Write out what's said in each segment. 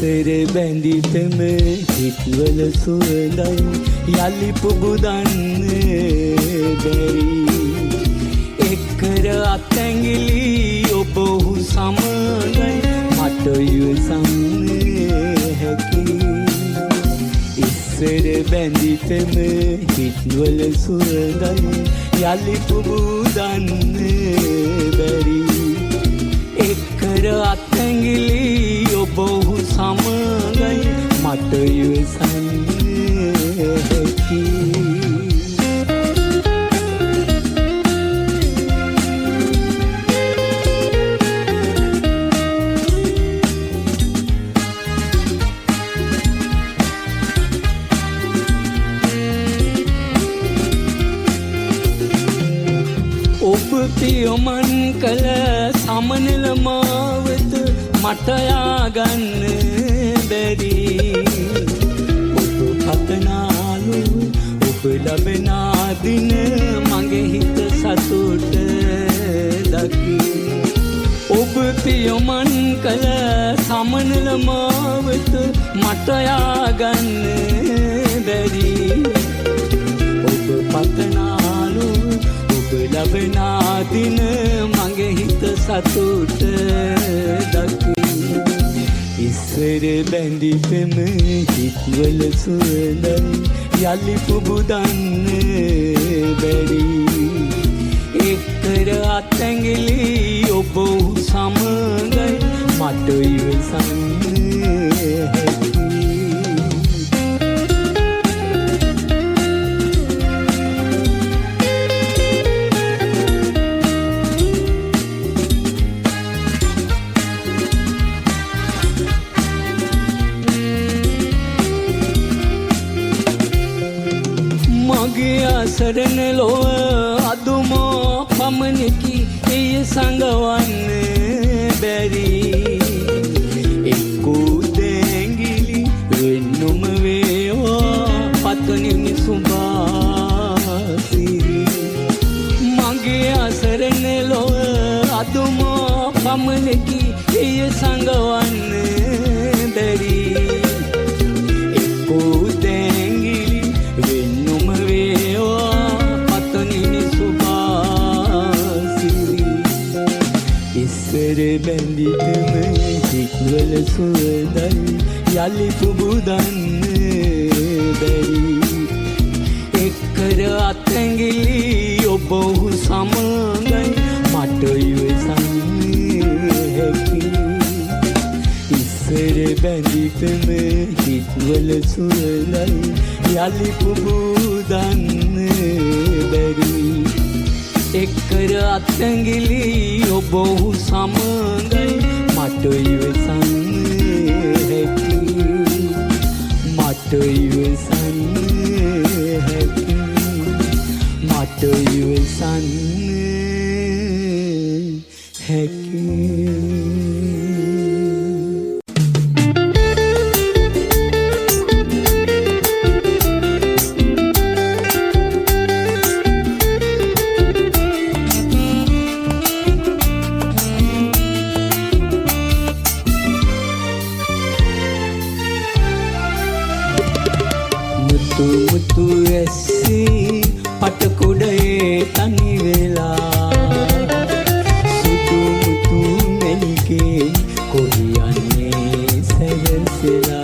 ඉස්සර බැඳිතම හිත්වල සුවඳයි යලි පුබුදන්න බැරි එක්කර අත්ඇඟිලි ඔබ ඔහු සමගයි මට ඉවසන්න හැකි ඉස්සර බැඳිතම හිත්වල සුවඳයි යලි පුබුදන්න බැරි එක්කර අත්ඇඟිලි ඔබ ඔහු සමගයි මට ඉවසන්න හැකි ඔබ පියමන් කළ සමනල මාවත මට යාගන්න බැරි ඔබ පතනාලු ඔබ ලබනා දින මගේ හිත සතුට දකි ඔබ පියමන් කළ සමනල මාවත මට යාගන්න බැරි ඔබ පතනාලු ලබනා දින මගේ හිත සතුට දකි ඉස්සර බැඳිතම හිත්වල සුවඳයි යලි පුබුදන්න බැරි එක්කර අත්ඇඟිලි ඔබ ඔහු සමගයි මට ඉවසන්න හැකි සරණ ලොව අදුමෝ පමණකි එය සංගවන්න බැරි එක්කෝ දැංගිලි වෙන්නුම වේවා පතනිනි සුභාසිරි මගේ අසරණ ලොව අදුමෝ පමණකි එය සංගවන්න බැරි එක්කෝ දැංගිලි වෙන්නුම ඉස්සර බැඳිතම හිත්වල සුවඳයි යලි පුබුදන්න බැරි එක්කර අත්ඇඟිලි ඔබ ඔහු සමගයි මට ඉවසන්න හැකි ඉස්සර බැඳිතම හිත්වල සුවඳයි යලි පුබුදන්න බැරි එක්කර අත්ඇඟිලි ඔබ ඔහු සමගයි මට ඉවසන්න හැකි මට ඉවසන්න හැකි මට ඉවසන්න හැකි මුතු ඇස්සේ පටකුඩේ තනි වෙලා සුදු මුතු මෙලිගේ කොහි යන්නේ සැරසෙලා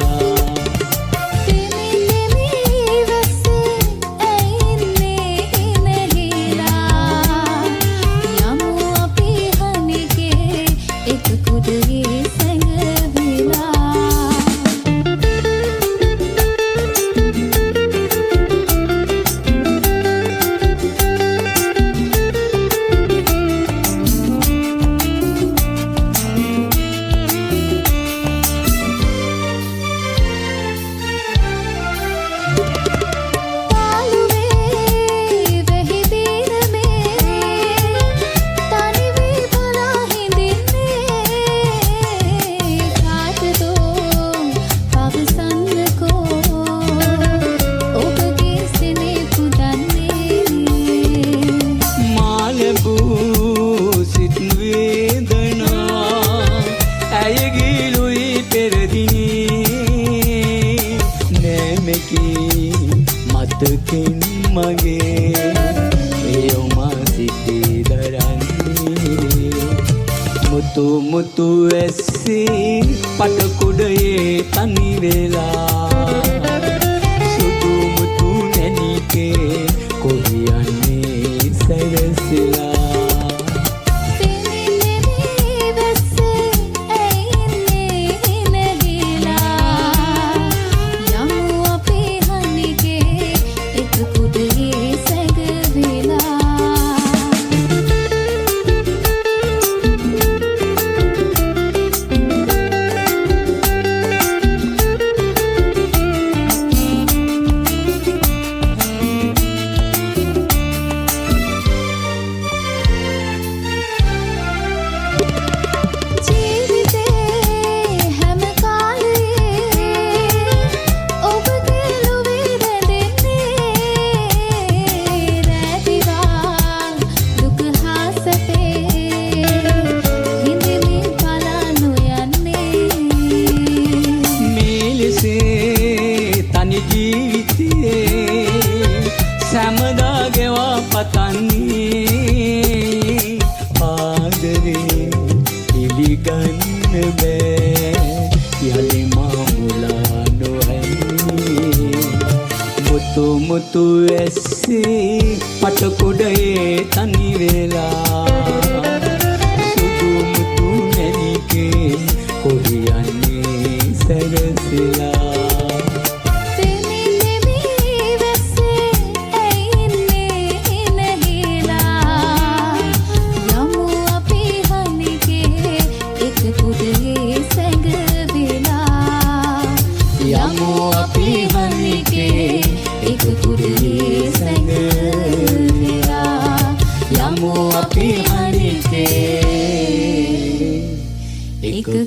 ඇයගිලුයි පෙරදිනේ වගේ එයොමා සිතේ දරන්නේ මුතු මුතු ඇස්සේ පටකුඩයේ තනි වෙලා සුදු මුතු නැණිකේ කොහි යන්නේ සැරසිලා සැමදා ගෙවා පතන්නේ ආදරේ පිළිගන්න බෑ යලි මාමුලා නොවන්නේ මුතු මුතු ඇස්සේ පටකොඩයේ තනි වෙලා සුදු මුතු නැණිකේ කොහි යන්නේ සැරසිලා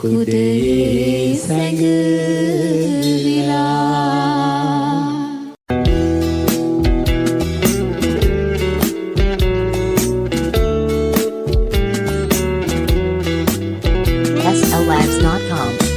කුඩේ සැඟවිලා slabs.com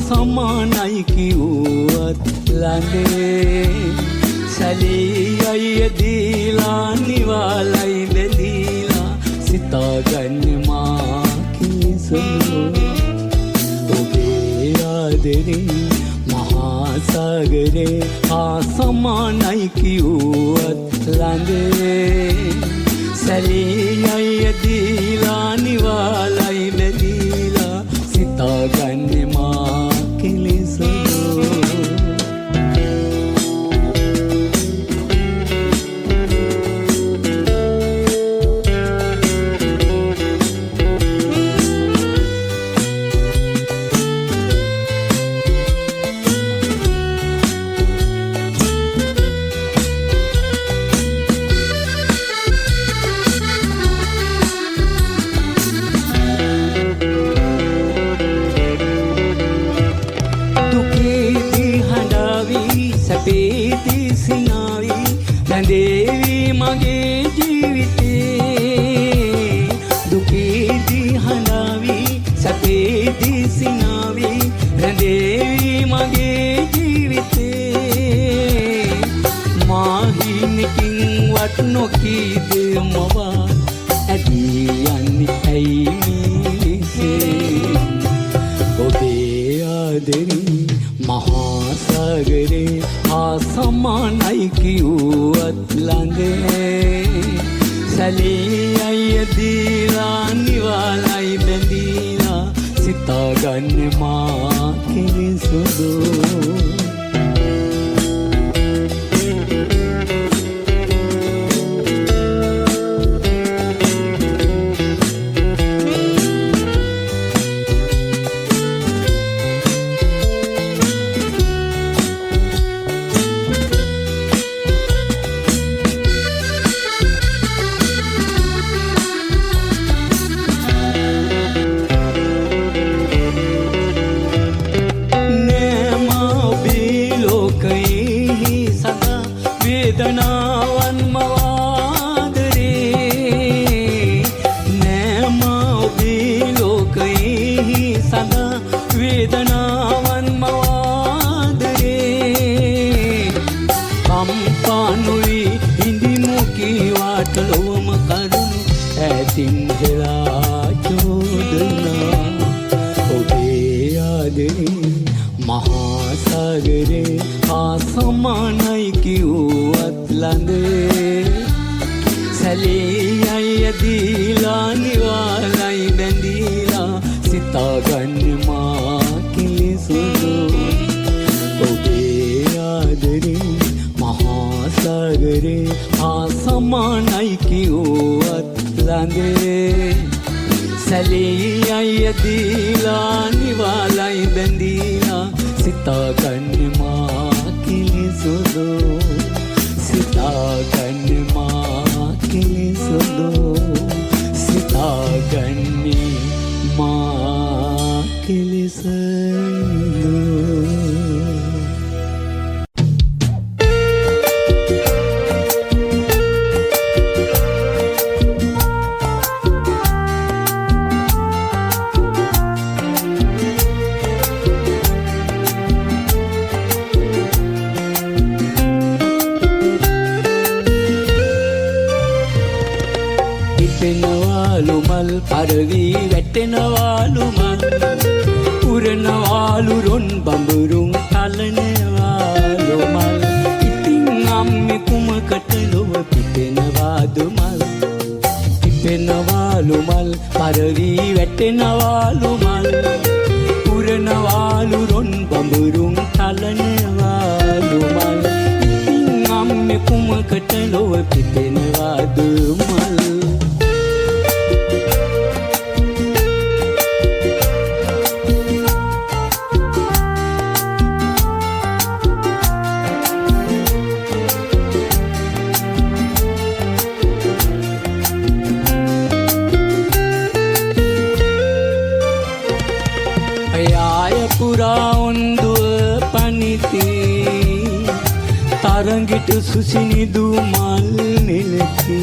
සමානයි කිව්වත් ළඟේ සැලී අය දීලා නිවාලයි බැඳීලා සිතාගන්න මා කිසෝ ඔබේ ආදරේ මහා සාගරේ සමානයි කිව්වත් ළඟේ සැලී අය දීලා නිවාලයි බැඳීලා සිතාගන්න මා සැපේදී සිනාවි රැඳේවි මගේ ජීවිතේ දුකේදී හඬාවි සැපේදී සිනාවි රැඳේවි මගේ ජීවිතේ මාහිනකින් වත් නොකීද මවා ඇදී යන්නේ ඇයි මිලිසේ ඔබේ ආදරේ මහා සාගරේ සමානයි කිව්වත් ළඟේ සැලී අය දීලා නිවාලයි බැඳීලා සිතාගන්න මා කිසිදු ආසමානයි කිව්වත් ළඟේ සැලී අය දීලා නිවාලයි බැඳීලා සිතාගන්න මා කිලිසුදු සිතාගන්න මා කිලිසුදු සිතාගන්නේ මා කිලිසුදු පිපෙනවාලු මල් පරවි වැටෙනවාලු මල් පුරනවාලු රොන් බඹරුන් තලනවාලු මල් ඉතින් අම්මේ කුමකට ලොව පිපෙනවාදු මල් පිපෙනවාලු මල් පරවි වැටෙනවාලු මල් පුරනවාලු රොන් බඹරුන් තලනවාලු මල් ඉතින් අම්මේ කුමකට ලොව පිපෙනවාදු මල් පුරා ඔන්දුව පනිති තරංගිට සුසිනිදු මල් නෙලති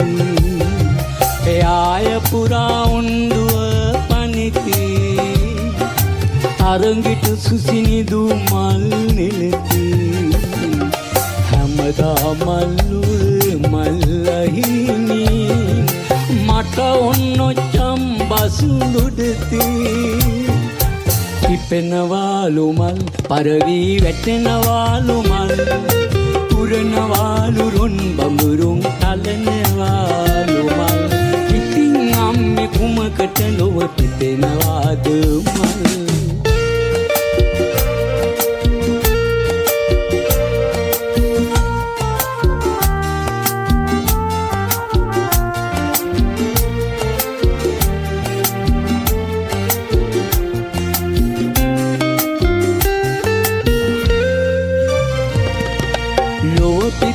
එයාය පුරා ඔන්දුව පනිති තරංගිට සුසිනිදු මල් නෙලති හැමදා මල්ලුව මල්ලහිනි මට ඔන්නොච්චම් බසුඳුඩති පිපෙනවාලු මල් පරවි වැටෙනවාලු මල් පුරනවාලු රොන් බඹරුන් තලනවාලු මල් ඉතින් අම්මේ කුමකට ලොව පිපෙනවාද මල්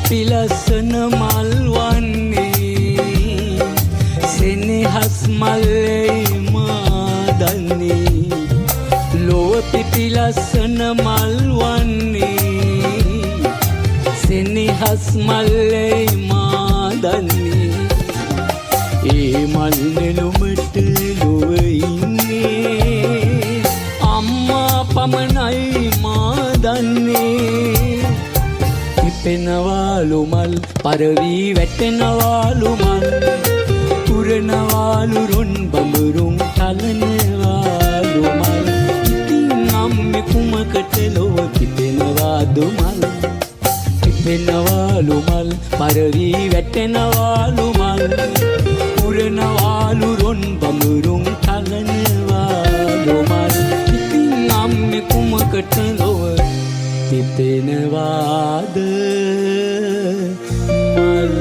පිලසන මල් වන්නේ සෙනෙහස් මල්ලේ මාදන්නේ ලොව පිපිලසන මල් වන්නේ සෙනෙහස් මල්ලේ මාදන්නේ ඒ මල් නෙළුමට ලොව ඉන්නේ අම්මා පමණයි මාදන්නේ පිපෙනවාලු මල් පරවි වැටෙනවාලු මල් පුරනවාලු රොන් බඹරුන් තලනවාලු මල් ඉතින් අම්මේ කුමකට ලොව පිපෙනවාදු මල් පිපෙනවාලු මල් පරවි වැටෙනවාලු මල් පුරනවාලු රොන් බඹරුන් තලනවාලු මල් ඉතින් අම්මේ කුමකට ලොව පිපෙනවාද මල්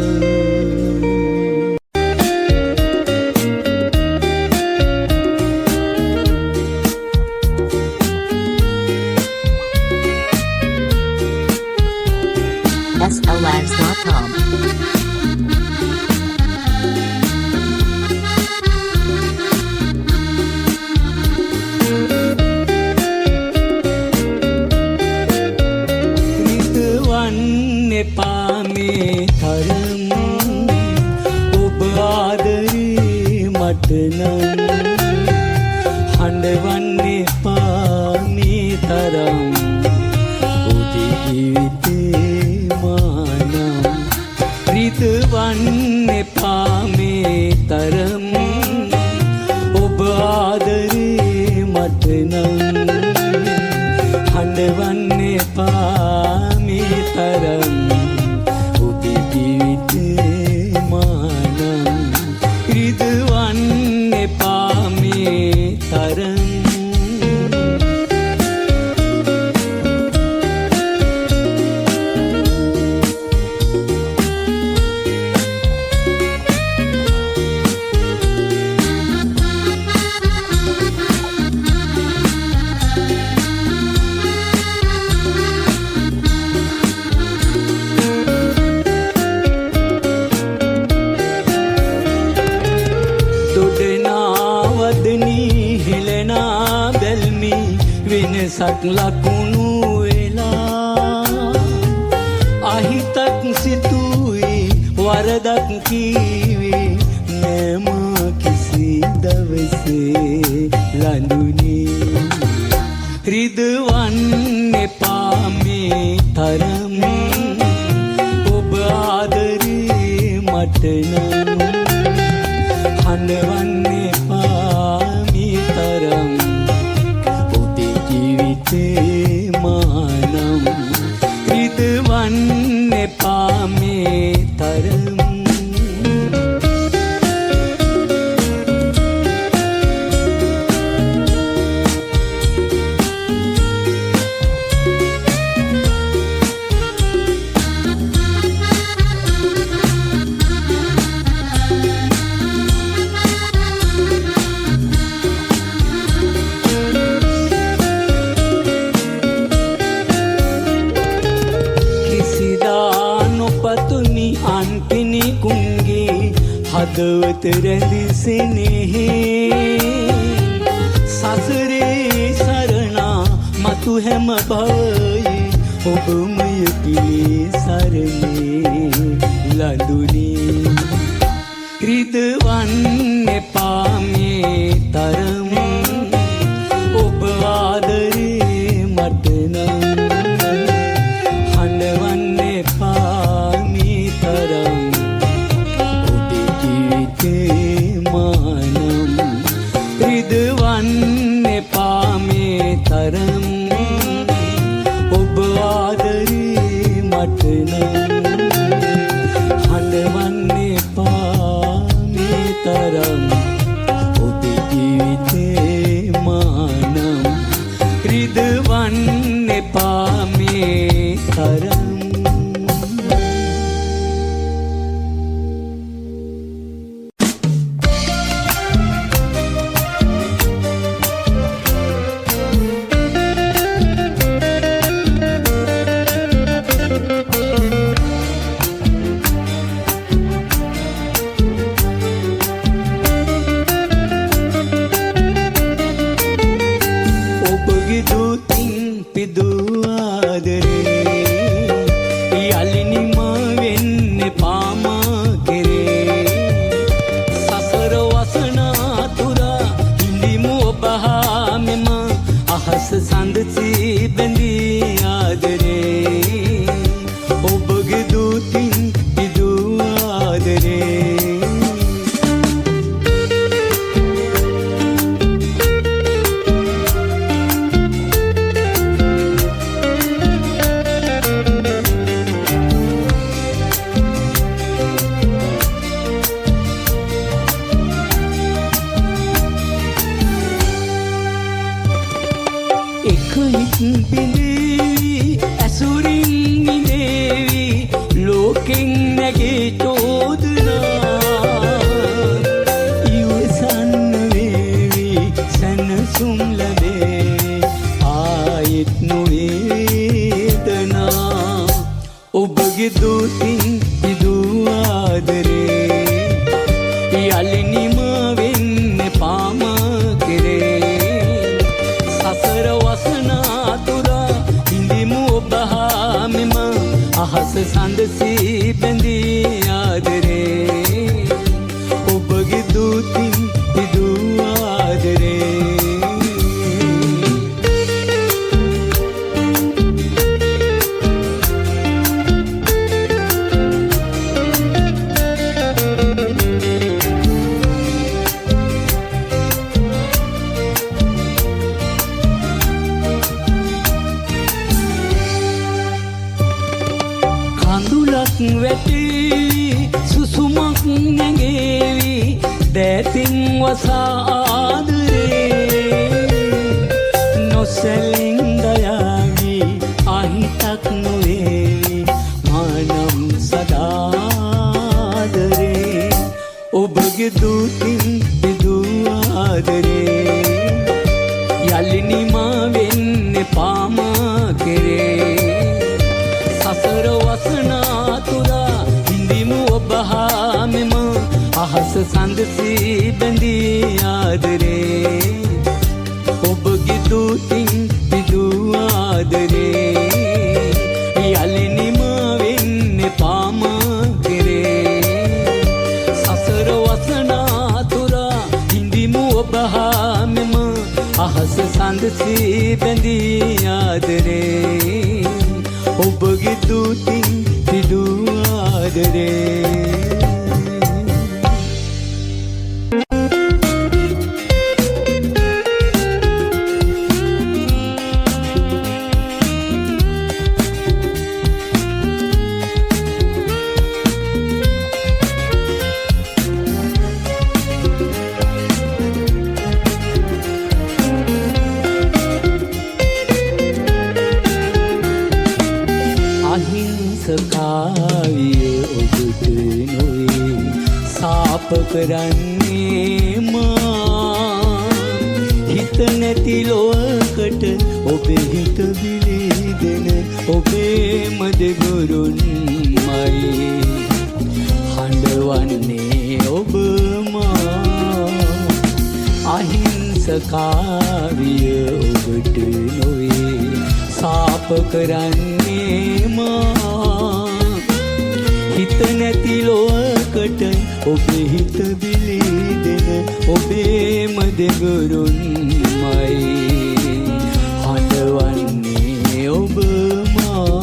SLives.com පාමේ තරම් ඔබ ආදරේ මට නම් හඬවන්නේ පාමේ තරම් ඔබේ ජීවිතේ මානම් රිදවන්නේ පාමේ තරම් ඔබ ආදරේ මට නම් හඬවන්නේ පාමේ තරම් රිදවන්නේ පාමේ තරම් වෙනසක් ලකුණු වෙලා අහිතක් සිතුවේ වරදක් කීවේ නෑම කිසි දවසේ ලඳුනේ රිදවන්න එපා මේ තරම් ඔබ ආදරේ මට නම් හඬවන්න එපා මේ තරම් ඔබේ ජීවිතේ මානම් රිදවන්න එපා මේ තරම් හදවත රැඳි සෙනෙහේ සසරේ සරණා මතු හැම භවයේ ඔබමය පිළිසරණේ ලඳුනේ රිදවන්න එපා මේ තරම් ඔබ ආදරේ මට නම් හඬවන්න එපා මේ තරම් මානම් රිදවන්න එපා මේ තරම් ඔබ ආදරේ මට නම් හඬවන්න එපා මේ තරම් ඔබේ ජීවිතේ මානම් රිදවන්න එපා මේ තරම් අහස සඳසී බැඳී ආදරේ ඔබගේ දූතින් ආදරේ යලිනිම වෙන්න පාමකරේ සසර වසනාතුරා හිඳිමු ඔබ හාමෙම අහස සඳසේ බැඳී ආදරේ ඔබගේ දූතින් පිදු ආදරේ අහිංසකාවිය ඔබට නොවේ සාප කරන්නේ මා හිත නැති ලෝකකට ඔබේ හිත විලිදෙන ඔබේම දෙගුරුන්මයි හඬවන්නේ ඔබ මා අහිංසකාවිය ඔබට නොවේ සාප කරන්නේ මා හිත නැති ලෝකකට ඔබේ හිත බිලිදෙන ඔබේම දෙගුරුන්මයි හඬවන්නේ ඔබ මා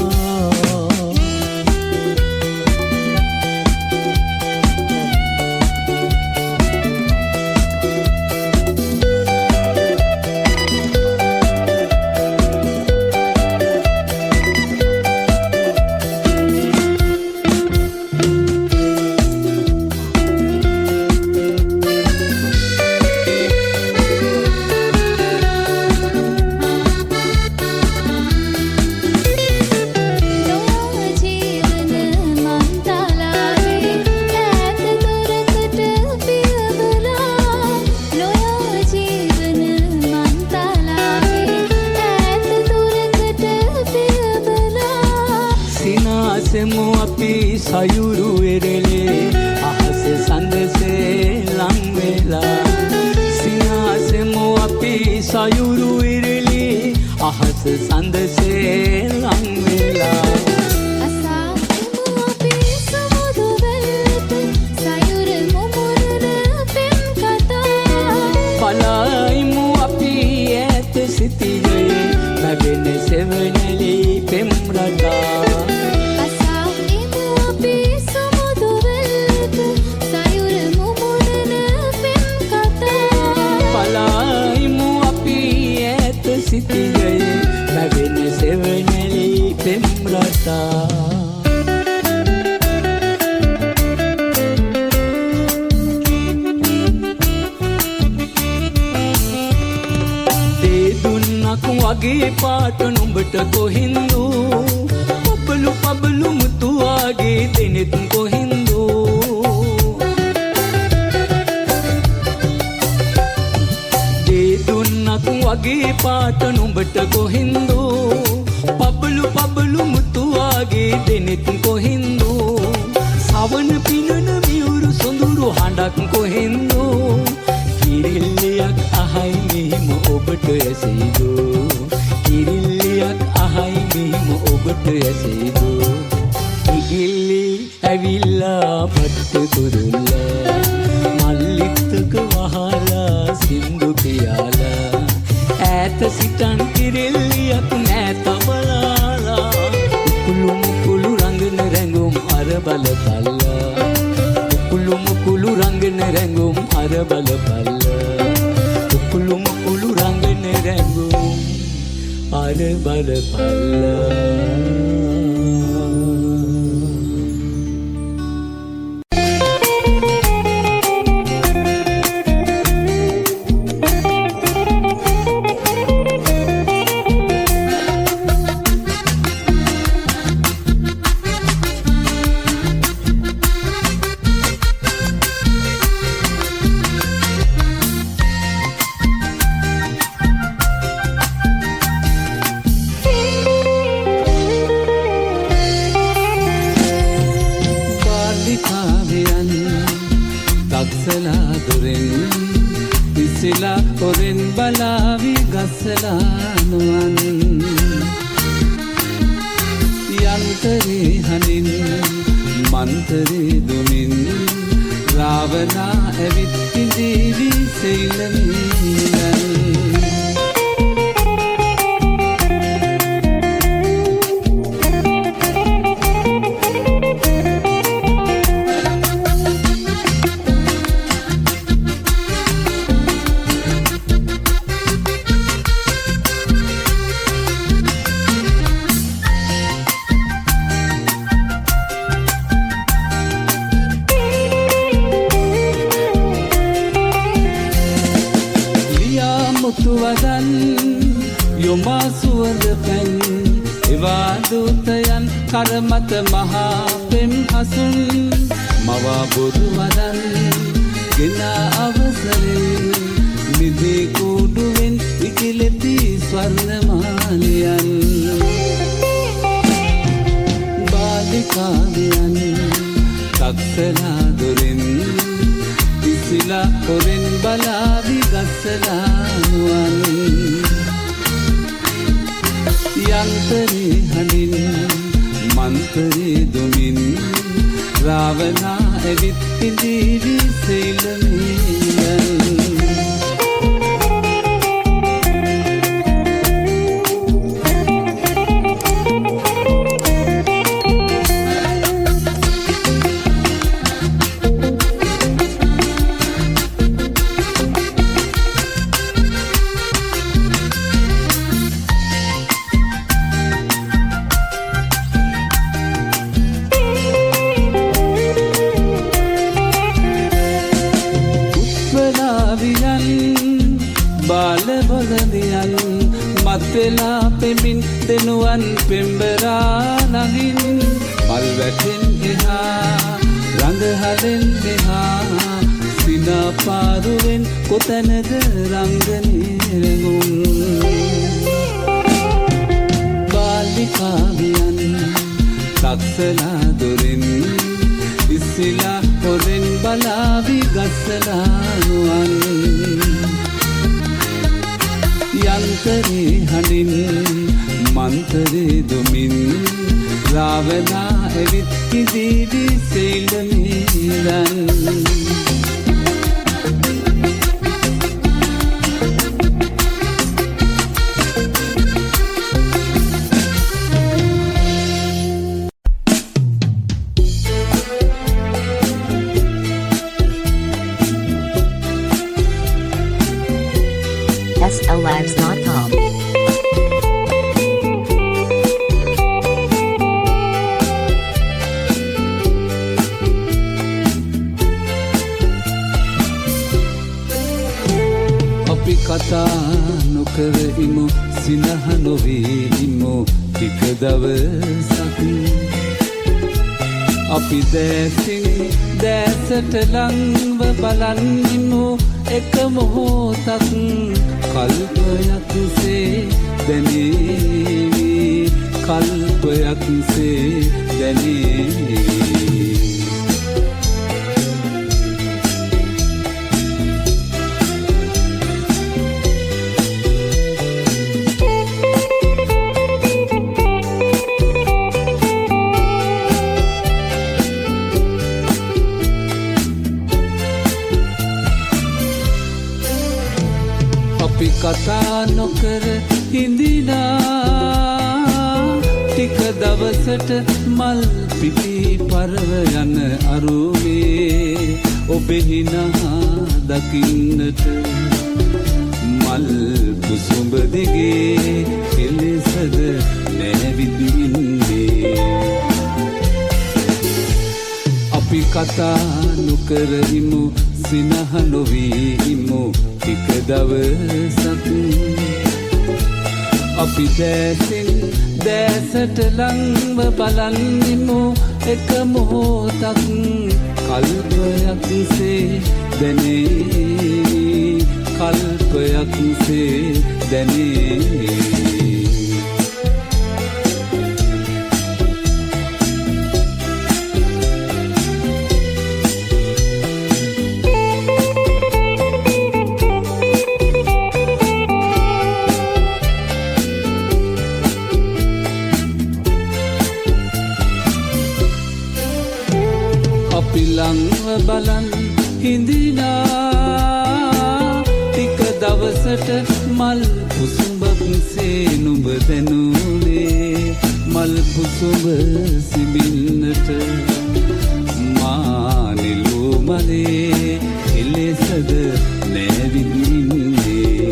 සිනාසෙමු අපි සයුරු එරෙලේ අහස සඳසේ ලං වෙලා සිනාසෙමු අපි සයුරු එරෙලේ අහස සඳසේ ලං වෙලා පලායිමු අපි ඈත සිටියේ නැගෙන සෙවණලි පෙම් රටා සිටියේ නැගෙන සෙවණලි පෙම් රටා දෙදුන්නක් වගේ පාට නුඹට කොහින්දු පබළු පබළු මුතු වගේ දෙනෙත් කොහින්දු දෙදුන්නක් වගේ පාට නුඹට කොහින්දු පබළු පබළු මුතු වගේ දෙනෙත් කොහින්දු සවන පිනන මියුරු සොඳුරු හඬක් කොහින්දු කිරිල්ලියක් අහයි මෙහිම ඔබට ඇසෙයිදු කිරිල්ලියක් අහයි මෙහිම ඔබට ඇසෙයිදු ඉගිල්ලි ඇවිල්ලා පට්ට කුරුල්ලා මල්ලිත්තක වහලා සින්දු පියාලා ඈත සිටන් කිරිල්ලියක් නැත බලාලා උකුළු මුකුළු රංගන රැඟුම් අර බලපල්ලා උකුළු මුකුළු රංගන රැඟුම් අර බලපල්ලා උකුළු මුකුළු රංගන රැඟුම් අර බලපල්ලා දක්සලා දොරෙන් ඉසිලා හොරෙන් බලාවි ගස්සලා නුවන් යන්තරේ හනින් මන්තරේ දුමින් රාවණා ඇවිත් ඉඳීවි සෙයිලමීලන් මුතුවදන් යොමා සුවඳ පැන් එවා දූතයන් කරමත මහා පෙම් හසුන් මවා බොදු වදන් ගෙන අවසරෙන් නිදී කුඩුවෙන් ඉකිලෙති ස්වර්ණමාලයන් බාලිකාවියන් තක්සලා දොරින් ඉසිලා කොරෙන් බලාවි ගස්සලානුවන් යන්තරේ හනින් මන්තරේ දුමින් රාවණා ඇවිත් ඉඳීවි සෙයිලමීලන් බාලබොලදියන් මත්වෙලා පෙමින් දෙනුවන් පෙම්බරා නගින් මල් වැටෙන් එහා රඟහලෙන් දෙහා සිනාපාරුවෙන් කොතැනද රංගනීරගුම් බාලිකාවියන් තක්සලා දොරින් ඉස්සිලා හොරෙන් බලාවි ගස්සලානුවන් යන්තරේ හනින් මන්තරේ දුමින් රාවණා ඇවිත් ඉඳීවි සෙයිලමීලන් SLLives.com. අපි කතා නොකර ඉමු සිනහ නොවී ඉමු ටික දවසක් අපි දැසින් දැසට ලංව බලන්නිමු එක මොහොතක් කල්පයක්සේ දැනේවි කල්පයක්සේ දැනේවි අපි කතා නොකර හිඳිනා ටික දවසට මල් පිපි පරව යන අරුමේ ඔබෙහිනා දකින්නට මල් කුසුඹ දිගේ එලෙසද නැවිදින්නේ අපි කතා නොකර ඉමු සිනහ නොවී ඉමු ටික දවසක් අපි දැසින් දැසට ලංව බලන්නිමු එක මොහොතක් කල්පයක්සේ දැනේවි කල්පයක්සේ දැනේවි සුවඳන් හිඳිනා ටික දවසට මල් පුසුඹක්සේ නුඹ දැනුනේ මල් පුසුඹ සිඹින්නට මානිලු මලේ එලෙසද නැවිදින්නේ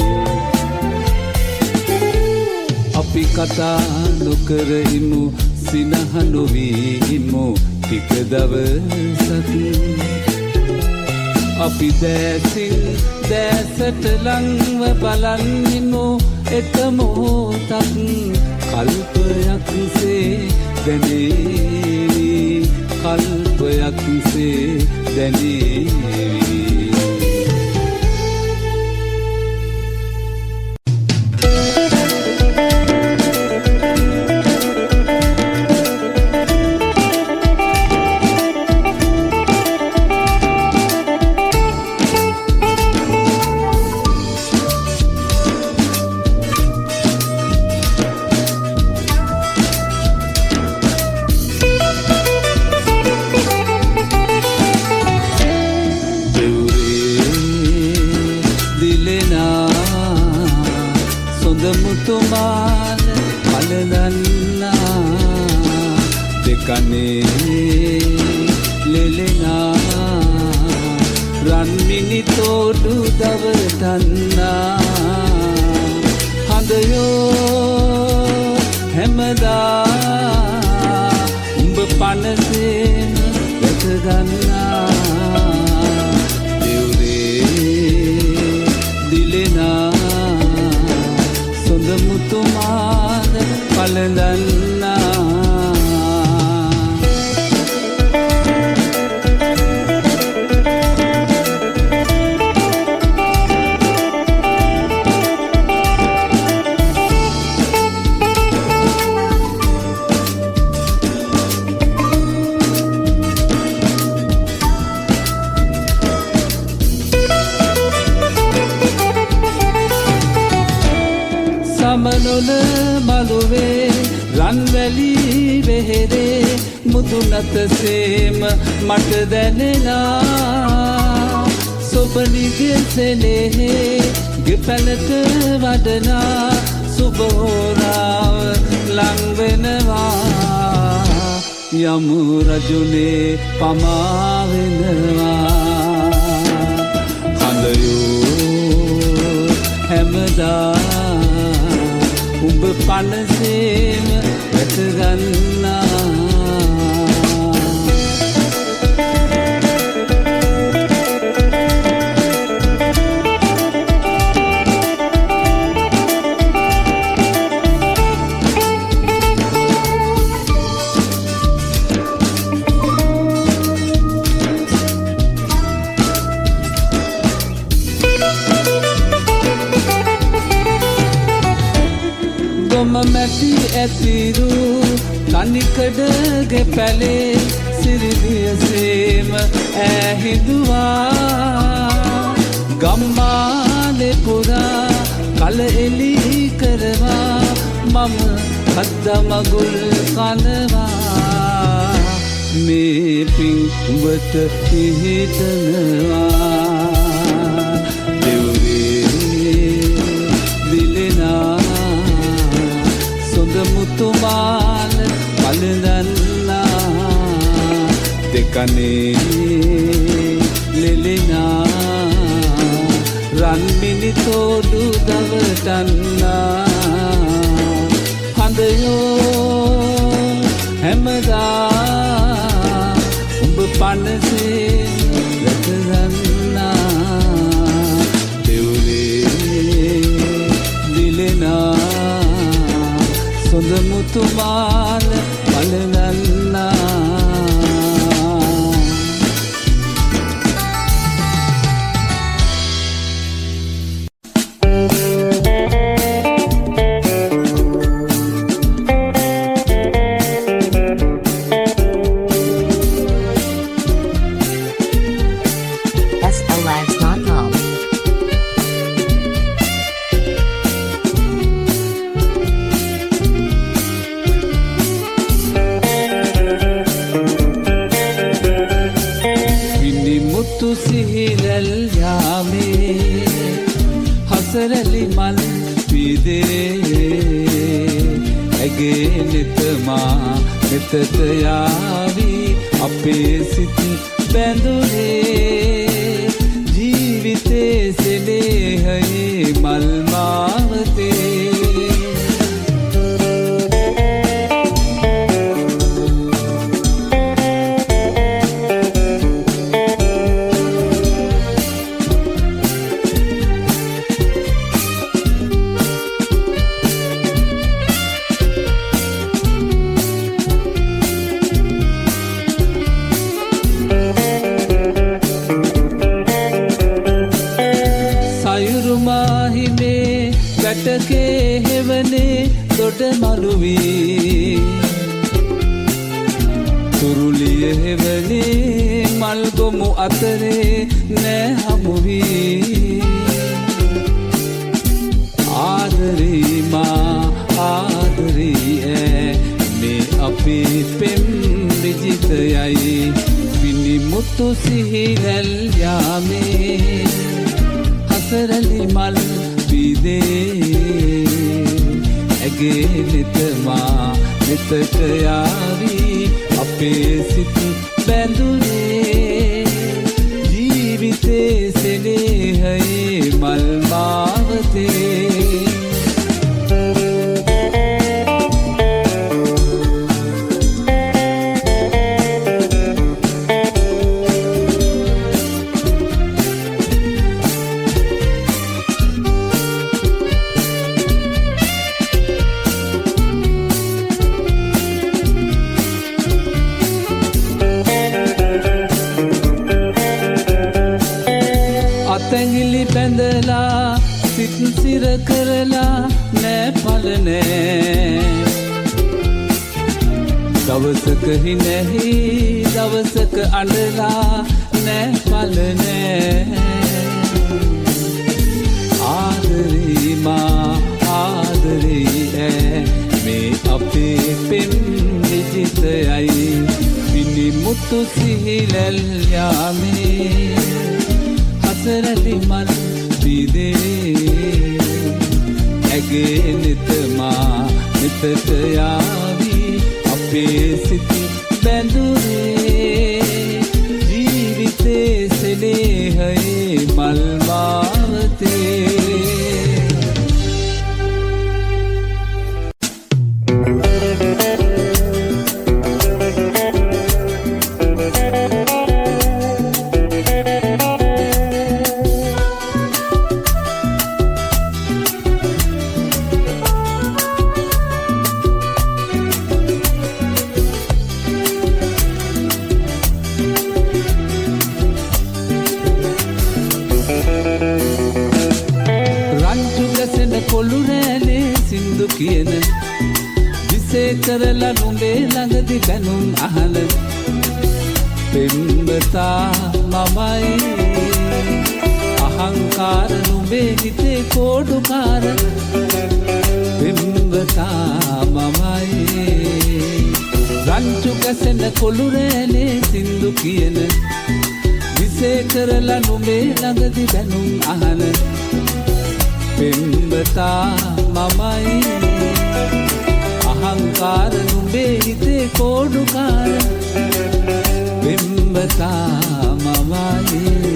අපි කතා නොකර ඉමු සිනහ නොවීමු ටික දවසක් අපි දැසින් දැසට ලංව බලන්නිමු එක මොහොතක් කල්පයක්සේ දැනේවි කල්පයක්සේ දැනේවි මුතුමාල පලදන්නා දෙකනේ ලෙලෙනා රන්මිනි තෝඩු දවටන්නා හඳයෝ හැමදා උඹ පනසේම වැටගන්නා දෙව්රේ දිලෙනා මුතුමාද පලදන්නා සමනොල මළුවේ රන්වැලි වෙහෙරේ මුදුනතසේම මට දැනෙනා සොබනිගේ සෙනෙහේ ගෙපැලට වඩනා සුබහෝරාව ලංවෙනවා යමු රජුනේ පමාවෙනවා හඳයෝ හැමදා උඹ පනසේම වැටගන්නා මැටි ඇතිරු තනිකඩගේ පැලේ සිරිදියසේම ඇහිදුවා ගම්මානේ පුරා කල එලි කරවා මම කද්දමගුල් කනවා මේ පින් උඹට පිහිටනවා මුතුමාල පලදන්නා දෙකනේ ලෙලෙනා රන්මිනි තෝඩු දවටන්නා හඳයෝ හැමදා උඹ පනසේ වැටගන්නා දෙව්රේ දිලෙනා සොඳ මුතුමාල පලදන්නා SLives.com. මුතු සිහිලල් යාමේ හසරලි මල් පිදේ ඇගේ නෙතමා මෙතට යාවී අපේ සිත බැඳුනේ ජීවිතේ සෙනෙහයේ මල් මාවතේ වැටකේ හෙවනේ දොඩ මළුවී තුරුලිය හෙවනේ මල්ගොමු අතරේ නෑ හමුවී ආදරී මා ආදරී ඇ මේ අපේ පෙම් විජිතයයි පිනිමුතු සිහිලල් යාමේ හසරලි මල් ඇගේ නෙතමා මෙතට යාවී අපේ සිත බැඳුනේ ජීවිතේ සෙනෙහයේ මල් මාවතේ තැඟිලි බැඳලා සිත් සිර කරලා නෑ පලනෑ දවසක හිනැහි දවසක අඬලා නෑ පලනෑ ආදරී මා ආදරී ඇ මේ අපේ පෙම් විජිතයයි පිනිමුතු සිහිලල් යාමේ හසරලි මල් පිදේ ඇගේ නෙතමා මෙතට යාවී අපේ සිත බැඳුනේ ජීවිතේ සෙනෙහයේ මල් මාවතේ කොළු රෑනේ සින්දු කියන විසේ කරලා නුඹේ ළඟදි බැනුම් අහල පෙම්බතා මමයි අහංකාර නුඹේ හිතේ කෝඩුකාර පෙම්බතා මමයි රංචු කැසෙන කොළු රෑනේ සින්දු කියන විසේ කරලා නුඹේ ළඟදි බැනුම් අහල පෙම්බතා මමයි අහංකාර නුඹේ හිතේ කෝඩුකාර පෙම්බතා මමයි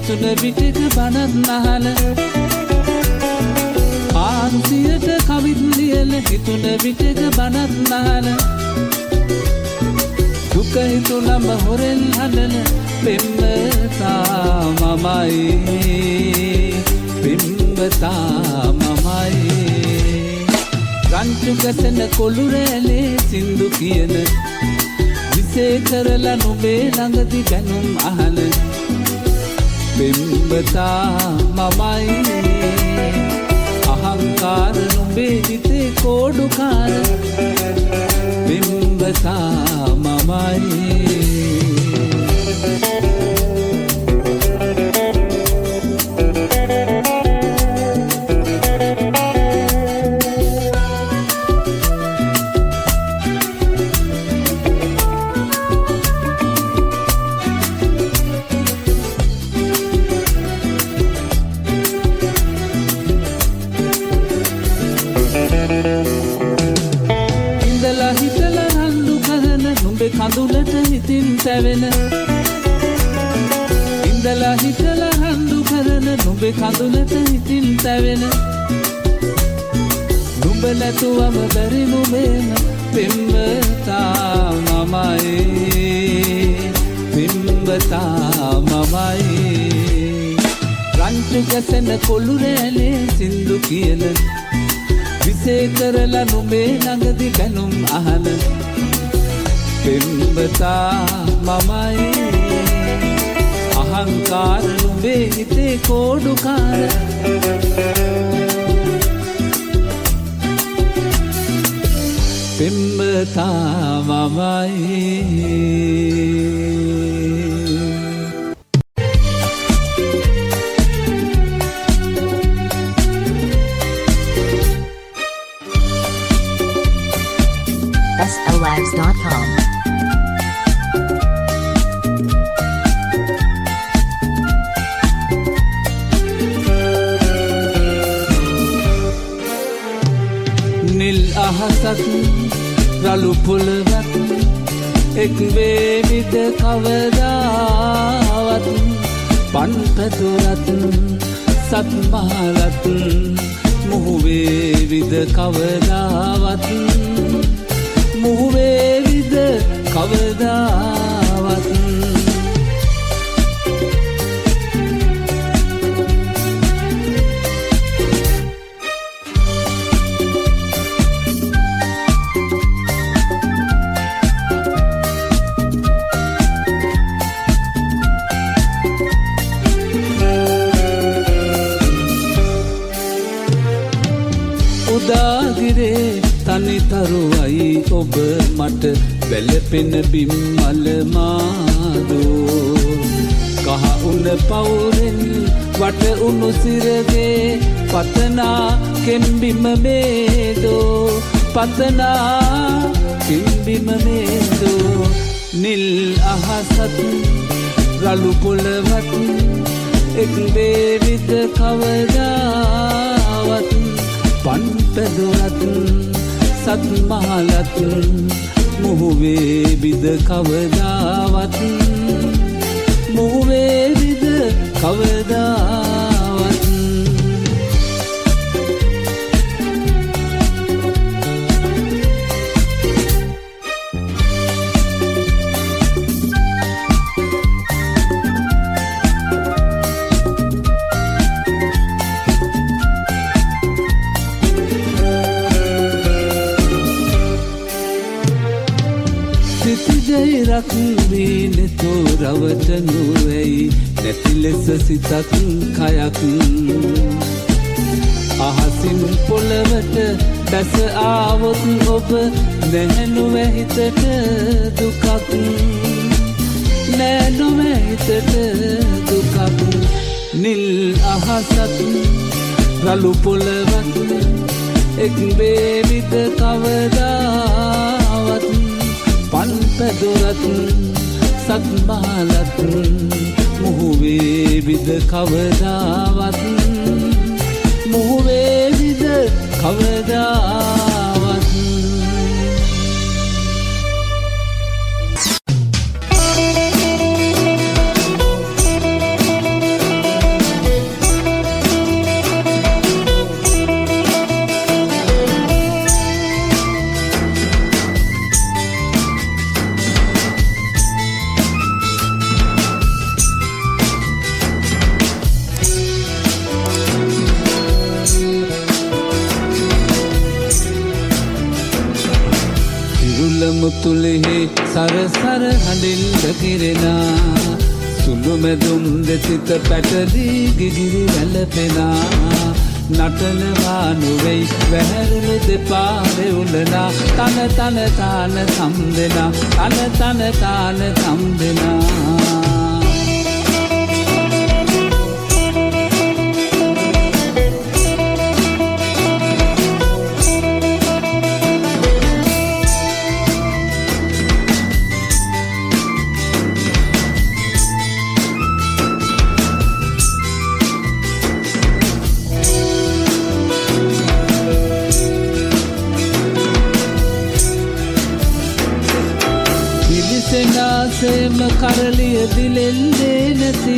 තුන විටක බණත් නහල ආන්සියට කවිත් ලියල හිතුන විටක බණත් නහල දුක හිතුනම හොරෙන් හදන පෙම්බතා මමයි පෙම්බතා මමයි රංචු ගසන කොළු රෑලේ සින්දු කියන විසේ කරලා නුඹේ ළඟදි බැනුම් අහන පෙම්බතා මමයි අහංකාර නුඹේ හිතේ කෝඩුකාර පෙම්බතා මමයි ඉඳලා හිටලා රණ්ඩු කරන නුඹේ කඳුලට හිතින් තැවෙන ඉඳලා හිටලා රණ්ඩු කරන නුඹේ කඳුලට හිතින් තැවෙන නුඹ නැතුවම බැරි නුඹේම පෙම්බතා මමයි පෙම්බතා මමයි රන්ටු ගැසෙන කොළු රැලේ සින්දු කියන විසේ කරලා නුඹේ ළඟදි බැනුම් අහන පෙම්බතා මමයි අහංකාර නුඹේ හිතේ කෝඩුකාර පෙම්බතා මමයි SLWaves.com. නිල් අහසත් රළු පොළවත් එක් වේවිද කවදාවත් පන්පැදුරත් සත්මහලත් මුහුවේවිද කවදාවත් මුහුවේවිද කවදාවත් උදාගිරේ තනිතරුවයි ඔබ මට වැළපෙන බිම්මල මාදෝ කහ උණ පවුරෙන් වට උණු සිරගේ පතනා කෙම්බිම මේදෝ පතනා කෙම්බිම මේදෝ නිල් අහසත් රළු පොළවත් එක් වේවිද කවදාවත් පන්පැදුරත් සත්මහලත් මුහුවේවිද කවදාවත් මුහුවේවිද කවදාවත් සිතිජයිරක් වීනෙතු රවට නුවෙයි නැති ලෙස සිතක් කයක් අහසින් පොළවට දැස ආවොත් ඔබ නැහැනුවැ හිතට දුකක් නෑනුවැ හිතට දුකක් නිල් අහසත් රළු පොළවත් එක් වේවිද කවදාවත් පන්පැදුරත් සත්මහලත් මුහුවේවිද කවදාවත් මුහුවේවිද කවදාවත් මුතුලෙහි සරසර හඬින් දකිරෙනා සුළුමැදුම් දෙසිත පැටලී ගිගිරි වැළපෙනා නටනවා නොවෙයි වැහැරුණු දෙපා වෙවුලනා තන තන තාන සම්දෙනා තන තන තාන සම්දෙනා සෙනාසේම කරලිය දිලෙන්නේ නැති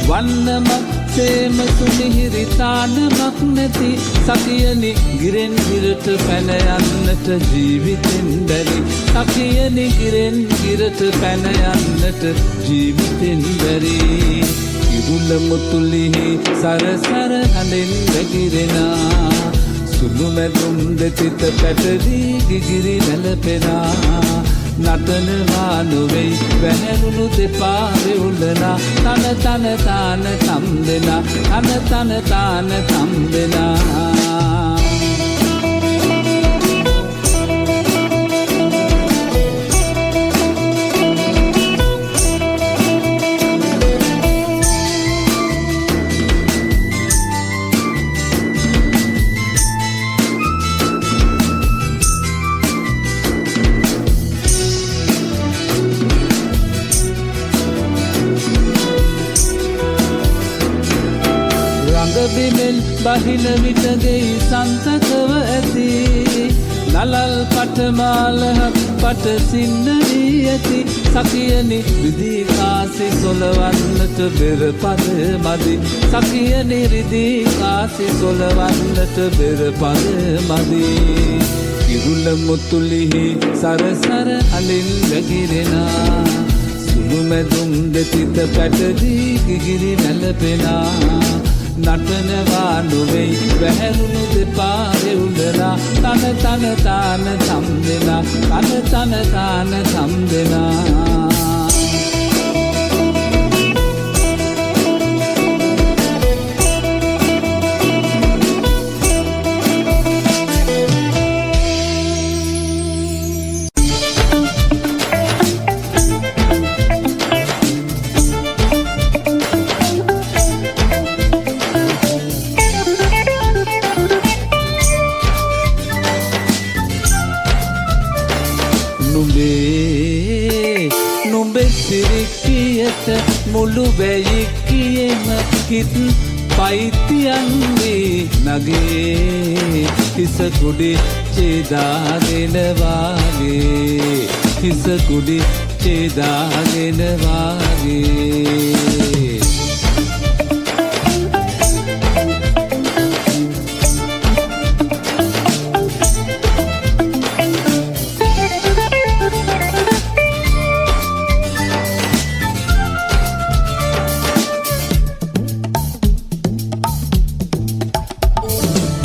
වන්නමක් සේම සුනිහිරි තානමක් නැති සකියනි ගිරෙන් ගිරට පැන යන්නට ජීවිතෙන් බැරි සකියනි ගිරෙන් ගිරට පැන යන්නට ජීවිතෙන් බැරි ඉරුල මුතුලිහි සරසර හඬෙන් වැగిරෙනා සුළුමැදුම් දෙතිත පැටලී ගිගිරි වැළපෙනා නටනවා නොවෙයි වැහැරුණු දෙපා වෙවුලනා තන තන තාන සම්දෙනා තන තන තාන සම්දෙනා රඟබිමෙන් බහින විටගෙයි සන්තකව ඇති නලල් පටමාලහක් පට සින්නවී ඇති සකියනි රිදී කාසි සොලවන්නට බෙරපද මදි සකියනි රිදී කාසි සොලවන්නට බෙරපද මදි කිරුල මුතුලිහි සරසර අලින් වැగిරෙනා සුළුමැදුම් දෙතිත පැටලී ගිගිරි වැළපෙනා නටනවා නොවෙයි වැහැරුණු දෙපා වෙවුලනා තන තන තාන සම්දෙනා තන තන තාන සම්දෙනා නුඹේ සිරිකියට මුළු වැයිකියෙම හිත් පයිතියන්ගේ නගේ හිස කුඩි චේදාගෙන වාගේ හිස කුඩි චේදාගෙන වාගේ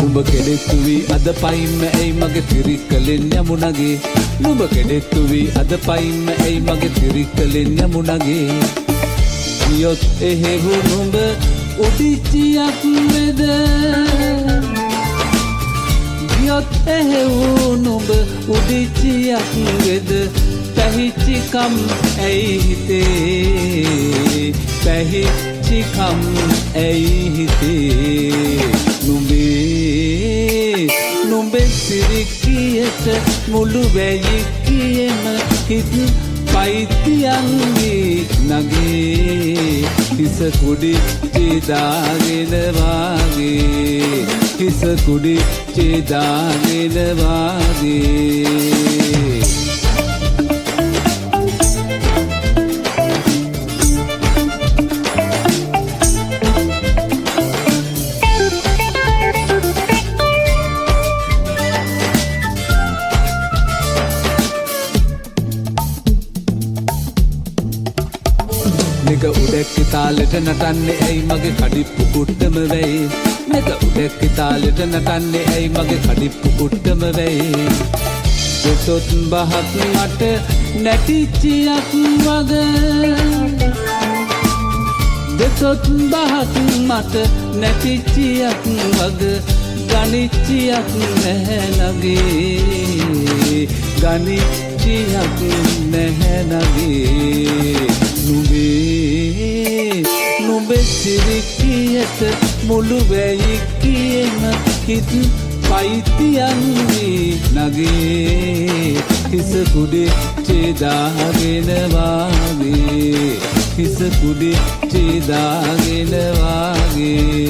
නුඹ කෙඩෙත්තු වී අද පයින්ම ඇයි මගේ තිරිකලෙන් යමුණගේ නුඹ කෙඩෙත්තු වී අද පයින්ම ඇයි මගේ තිරිකලෙන් යමුණගේ ගියොත් එහෙහු නුඹ උඩිච්චියක් වෙද ගියොත් එහෙහු නුඹ උඩිච්චියක් වෙද පැහිච්චිකම් ඇයි හිතේ පැහිච්චිකම් ඇයි හිතේ නුඹේ සිරිකියට මුළු වැයිකියෙම හිත් පයිතියන්ගේ නගේ හිස කුඩි චේදාගෙන වාගේ හිස කුඩි චේදාගෙන වාගේ නෙක උඩැක්කි තාලෙට නටන්නේ ඇයි මගේ කඩිප්පු කුට්ටම වෙයි නෙක උඩැක්කි තාලෙට නටන්නේ ඇයි මගේ කඩිප්පු කුට්ටම වෙයි දෙතොත් බහක් මට නැටිච්චියක් වගේ දෙතොත් බහක් මට නැතිච්චියක් වග ගනිච්චියක් නැහැ නගේ ගනිච්චියක් නැහැ නගේ නුඹේ සිරිකියට මුළු වැයි කියන හිත් පයිතියන්නේ නගේ හිස කුඩේ චේදාගෙන වාගේ හිස කුඩේ චේදාගෙන වාගේ